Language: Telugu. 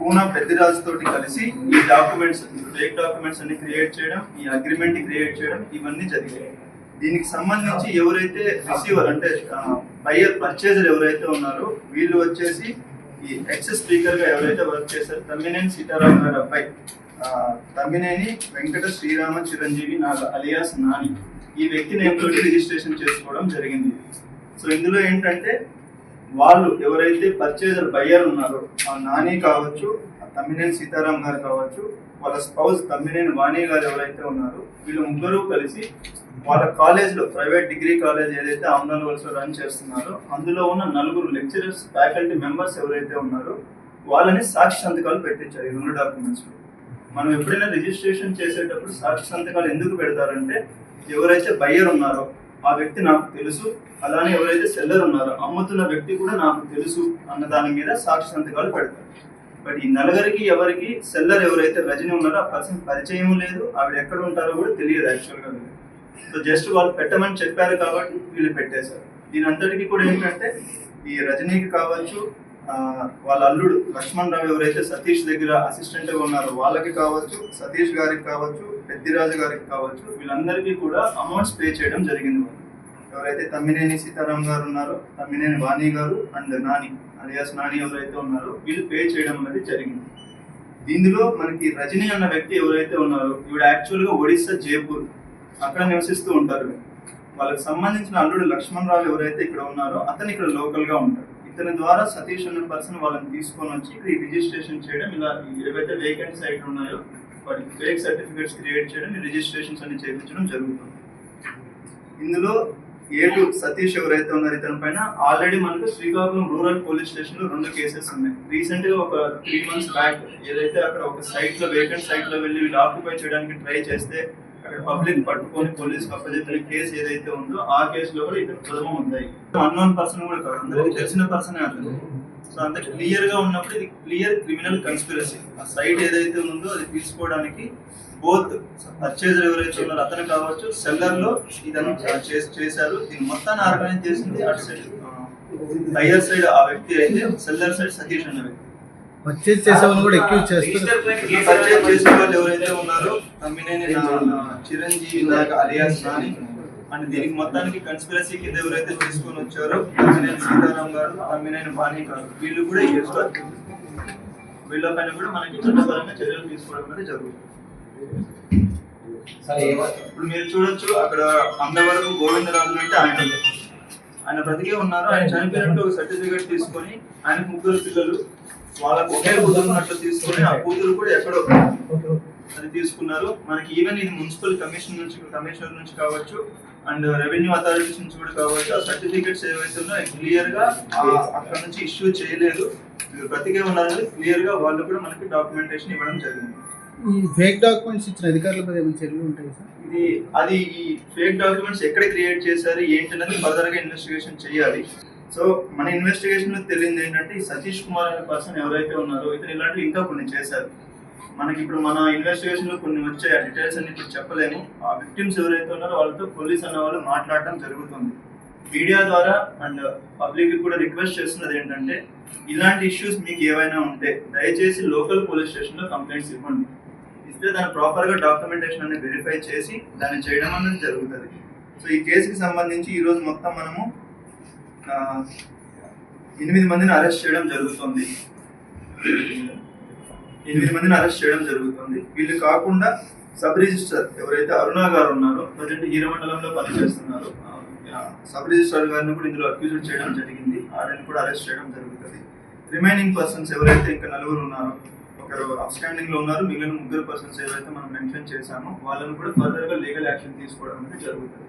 పూనా పెద్దిరాజు తోటి కలిసి ఈ డాక్యుమెంట్స్, ఫేక్ డాక్యుమెంట్స్ అన్ని క్రియేట్ చేయడం, ఈ అగ్రిమెంట్ క్రియేట్ చేయడం ఇవన్నీ జరిగాయి. దీనికి సంబంధించి ఎవరైతే రిసీవర్ అంటే బయ్యర్ పర్చేజర్ ఎవరైతే ఉన్నారో వీళ్ళు వచ్చేసి ఈ ఎక్స్ స్పీకర్ గా ఎవరైతే వర్క్ చేశారో తమ్మినేని సీతారాం గారి అబ్బాయి తమ్మినేని వెంకట శ్రీరామ చిరంజీవి అలియాస్ నాని, ఈ వ్యక్తి నేమ్ తోటి రిజిస్ట్రేషన్ చేసుకోవడం జరిగింది. సో ఇందులో ఏంటంటే వాళ్ళు ఎవరైతే పర్చేజర్ బయ్యర్ ఉన్నారో ఆ నాని కావచ్చు, తమ్మినేని సీతారాం గారు కావచ్చు, వాళ్ళ స్పౌజ్ తమ్మినేని వాణి గారు ఎవరైతే ఉన్నారో వీళ్ళు ముగ్గురు కలిసి వాళ్ళ కాలేజ్లో ప్రైవేట్ డిగ్రీ కాలేజ్ ఏదైతే ఆమ్దాన్ వలసలో రన్ చేస్తున్నారో అందులో ఉన్న 4 లెక్చరర్స్, ఫ్యాకల్టీ మెంబర్స్ ఎవరైతే ఉన్నారో వాళ్ళని సాక్షి సంతకాలు పెట్టించారు ఈ 2 డాక్యుమెంట్స్లో. మనం ఎప్పుడైనా రిజిస్ట్రేషన్ చేసేటప్పుడు సాక్షి సంతకాలు ఎందుకు పెడతారంటే ఎవరైతే బయ్యర్ ఉన్నారో ఆ వ్యక్తి నాకు తెలుసు, అలానే ఎవరైతే సెల్లర్ ఉన్నారో అమ్ముతున్న వ్యక్తి కూడా నాకు తెలుసు అన్న దాని మీద సాక్షి సంతకాలు పెడతారు. బట్ ఈ నలుగురికి ఎవరికి సెల్లర్ ఎవరైతే రజని ఉన్నారో ఆ పర్సన్ పరిచయం లేదు, ఆవిడ ఎక్కడ ఉంటారో కూడా తెలియదు యాక్చువల్గా. సో జస్ట్ వాళ్ళు పెట్టమని చెప్పారు కాబట్టి వీళ్ళు పెట్టేశారు. దీని అంతటికీ కూడా ఏంటంటే ఈ రజనీకి కావచ్చు, వాళ్ళ అల్లుడు లక్ష్మణ్ రావు ఎవరైతే సతీష్ దగ్గర అసిస్టెంట్గా ఉన్నారో వాళ్ళకి కావచ్చు, సతీష్ గారికి కావచ్చు, పెద్దిరాజు గారికి కావచ్చు, వీళ్ళందరికీ కూడా అమౌంట్స్ పే చేయడం జరిగింది. ఎవరైతే తమ్మినేని సీతారాం గారు ఉన్నారో, తమ్మినేని వాణి గారు అండ్ నాని అలియాస్ నాని ఎవరైతే ఉన్నారో వీళ్ళు పే చేయడం అనేది జరిగింది. దీనిలో మనకి రజనీ అన్న వ్యక్తి ఎవరైతే ఉన్నారో ఈవిడ యాక్చువల్గా ఒడిస్సా జైపూర్ అక్కడ నివసిస్తూ ఉంటారు. వాళ్ళకి సంబంధించిన అల్లుడు లక్ష్మణ్ రావు ఎవరైతే ఇక్కడ ఉన్నారో అతను ఇక్కడ లోకల్గా ఉంటాడు. ఇతని ద్వారా సతీష్ అన్న పర్సన్ వాళ్ళని తీసుకొని వచ్చి ఇక్కడ రిజిస్ట్రేషన్ చేయడం, ఇలా ఏవైతే వేకెంట్ సైట్లు ఉన్నాయో వాటికి ఫేక్ సర్టిఫికేట్స్ క్రియేట్ చేయడం, రిజిస్ట్రేషన్స్ అన్ని చేయించడం జరుగుతుంది. ఇందులో ఏటు సతీష్ ఎవరైతే ఉన్నారు ఇతని పైన ఆల్రెడీ మనకు శ్రీకాకుళం రూరల్ పోలీస్ స్టేషన్ లో 2 కేసెస్ ఉన్నాయి. రీసెంట్ గా ఒక 3 months బ్యాక్ ఏదైతే అక్కడ ఒక సైట్ లో వేకెంట్ సైట్ లో వెళ్ళి వీళ్ళు ఆక్యుపై చేయడానికి ట్రై చేస్తే అక్కడ పబ్లిక్ పట్టుకొని పోలీస్ అప్పచెప్పిన కేసు ఏదైతే ఉందో ఆ కేసులో కూడా ఇతను ప్రథమం ఉంది. అన్నోన్ పర్సన్ కూడా కాదు, అందరికి తెలిసిన పర్సనే అతను. సో అంత క్లియర్ గా ఉన్నప్పుడు ఇది క్లియర్ క్రిమినల్ కన్స్పిరసీ. ఆ సైట్ ఏదైతే ఉందో అది తీసుకోవడానికి బోత్ పర్చేజర్ ఎవరైతే ఉన్నారో అతను కావచ్చు, సెల్లర్ లో ఇతను చేశారు. దీన్ని మొత్తాన్ని ఆర్గనైజ్ చేసింది అటు సైడ్ బయ్యర్ సైడ్ ఆ వ్యక్తి అయితే, సెల్లర్ సైడ్ సతీష్ అన్న వ్యక్తి. పర్చేజ్ చేసే వాళ్ళు కూడా ఎక్కువ చేస్తారు. పర్చేజ్ చేసే వాళ్ళు ఎవరైతే ఉన్నారో తమ్మినేని చిరంజీవి అలియాస్ నాని అండ్ దీనికి మొత్తానికి కన్స్పిరసీ కింద ఎవరైతే తీసుకొని వచ్చారో తమ్మినేని సీతారాం గారు, తమ్మినేని వాణి గారు వీళ్ళు కూడా వీళ్ళ పైన కూడా మనకి చట్టపరంగా చర్యలు తీసుకోవడం అనేది జరుగుతుంది. ఇప్పుడు మీరు చూడొచ్చు అక్కడ అంతవరకు గోవిందరాజు అంటే ఆయన బ్రతికే ఉన్నారు. ఆయన చనిపోయినట్టు ఒక సర్టిఫికేట్ తీసుకొని ఆయనకు 3 పిల్లలు, వాళ్ళకు ఒకే కూతురు ఉన్నట్లు తీసుకొని ఆ కూతురు కూడా ఎక్కడో అది తీసుకున్నారు. మనకి ఈవెన్ ఇది మున్సిపల్ కమిషనర్ నుంచి కావచ్చు అండ్ రెవెన్యూ అథారిటీస్ నుంచి కూడా కావచ్చు, ఆ సర్టిఫికేట్స్ ఏవైతే ఉన్నాయో క్లియర్ గా అక్కడ నుంచి ఇష్యూ చేయలేదు, బ్రతికే ఉన్నారని క్లియర్ గా వాళ్ళు కూడా మనకి డాక్యుమెంటేషన్ ఇవ్వడం జరిగింది. ఈ ఫేక్ డాక్యుమెంట్స్ ఇచ్చిన అధికారుల మీద ఏమైనా చర్యలు ఉంటాయి సార్? అది ఈ ఫేక్ డాక్యుమెంట్స్ ఎక్కడ క్రియేట్ చేశారు ఏంటనేది ఫర్దర్ గా ఇన్వెస్టిగేషన్ చేయాలి. సో మన ఇన్వెస్టిగేషన్ లో తెలిసింది ఏంటంటే ఈ సతీష్ కుమార్ అనే పర్సన్ ఎవరైతే ఉన్నారో ఇతను ఇలాంటివి ఇంకా కొన్ని చేశారు. మనకి ఇప్పుడు మన ఇన్వెస్టిగేషన్ లో కొన్ని వచ్చే డీటెయిల్స్ అన్ని ఇప్పుడు చెప్పలేము. ఆ విక్టిమ్స్ ఎవరైతే ఉన్నారో వాళ్ళతో పోలీస్ అన్న వాళ్ళు మాట్లాడటం జరుగుతుంది. మీడియా ద్వారా అండ్ పబ్లిక్ కూడా రిక్వెస్ట్ చేస్తున్నది ఏంటంటే ఇలాంటి ఇష్యూస్ మీకు ఏవైనా ఉంటే దయచేసి లోకల్ పోలీస్ స్టేషన్ లో కంప్లైంట్స్ ఇవ్వండి. ఇస్తే దాన్ని ప్రాపర్ గా డాక్యుమెంటేషన్ అనేది వెరిఫై చేసి దాన్ని చేయడం అనేది జరుగుతుంది. సో ఈ కేసుకి సంబంధించి ఈ రోజు మొత్తం మనము 8 మందిని అరెస్ట్ చేయడం జరుగుతుంది. 8 మందిని అరెస్ట్ చేయడం జరుగుతుంది. వీళ్ళు కాకుండా సబ్ రిజిస్టర్ ఎవరైతే అరుణ గారు ఉన్నారో ప్రజెంట్ హీరమండలంలో పనిచేస్తున్నారు, సబ్ రిజిస్టర్ గారిని కూడా ఇందులో అక్యూజ్ చేయడం జరిగింది. ఆవిడని కూడా అరెస్ట్ చేయడం జరుగుతుంది. రిమైనింగ్ పర్సన్స్ ఎవరైతే ఇంకా 4 ఉన్నారో, ఒకరు అప్స్టాండింగ్ లో ఉన్నారు, మిగిలిన 3 పర్సన్స్ ఎవరైతే మనం మెన్షన్ చేశామో వాళ్ళని కూడా ఫర్దర్ గా లీగల్ యాక్షన్ తీసుకోవడం అనేది జరుగుతుంది.